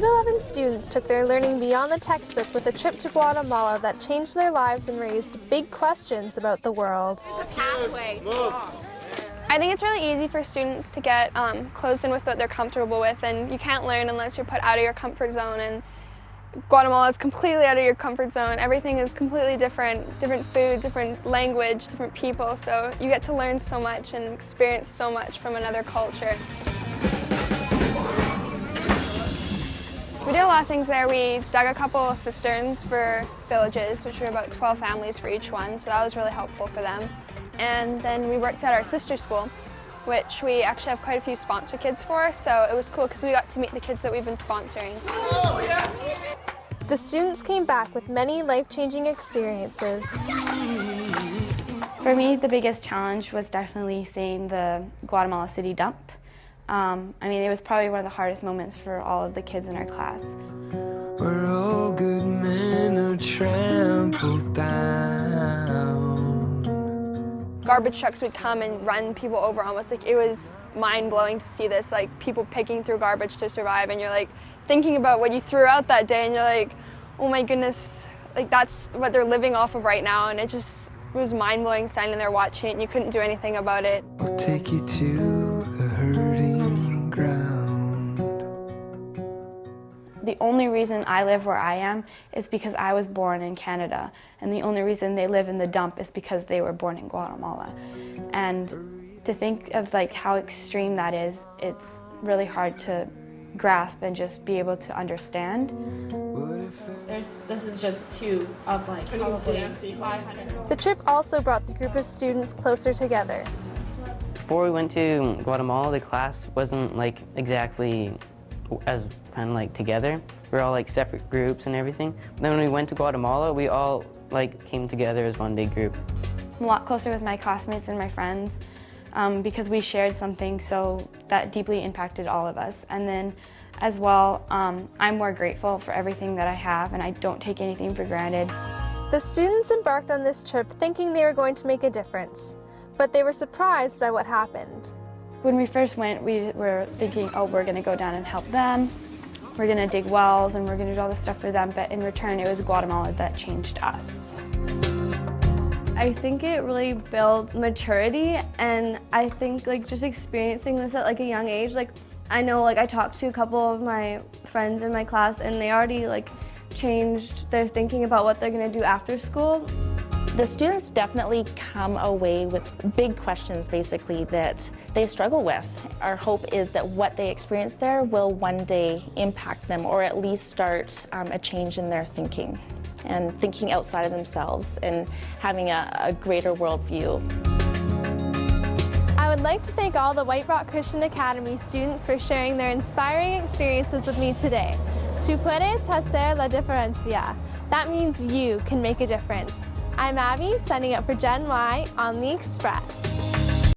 Grade 11 students took their learning beyond the textbook with a trip to Guatemala that changed their lives and raised big questions about the world. There's a pathway to walk. I think it's really easy for students to get closed in with what they're comfortable with, and you can't learn unless you're put out of your comfort zone. And Guatemala is completely out of your comfort zone. Everything is completely different food, different language, different people, so you get to learn so much and experience so much from another culture. We did a lot of things there. We dug a couple of cisterns for villages, which were about 12 families for each one, so that was really helpful for them. And then we worked at our sister school, which we actually have quite a few sponsor kids for, so it was cool because we got to meet the kids that we've been sponsoring. The students came back with many life-changing experiences. For me, the biggest challenge was definitely seeing the Guatemala City dump. I mean, it was probably one of the hardest moments for all of the kids in our class. Where all good men are trampled down. Garbage trucks would come and run people over almost. Like, it was mind-blowing to see this, like people picking through garbage to survive, and you're like thinking about what you threw out that day, and you're like, oh my goodness, like that's what they're living off of right now. And it was mind-blowing standing there watching it, and you couldn't do anything about it. I'll take you to the hurting ground. The only reason I live where I am is because I was born in Canada, and the only reason they live in the dump is because they were born in Guatemala. And to think of like how extreme that is, it's really hard to grasp and just be able to understand. This is just two of like probably 500. The trip also brought the group of students closer together. Before we went to Guatemala, the class wasn't like exactly as kind of like together. We were all like separate groups and everything. But then when we went to Guatemala, we all like came together as one big group. I'm a lot closer with my classmates and my friends because we shared something so that deeply impacted all of us. And then as well, I'm more grateful for everything that I have, and I don't take anything for granted. The students embarked on this trip thinking they were going to make a difference, but they were surprised by what happened. When we first went, we were thinking, oh, we're going to go down and help them. We're going to dig wells and we're going to do all this stuff for them, but in return, it was Guatemala that changed us. I think it really builds maturity, and I think like just experiencing this at like a young age, like I know like I talked to a couple of my friends in my class and they already like changed their thinking about what they're going to do after school. The students definitely come away with big questions basically that they struggle with. Our hope is that what they experience there will one day impact them, or at least start a change in their thinking and thinking outside of themselves and having a greater worldview. I would like to thank all the White Rock Christian Academy students for sharing their inspiring experiences with me today. Tú puedes hacer la diferencia. That means you can make a difference. I'm Abby, signing up for Gen Y on The Express.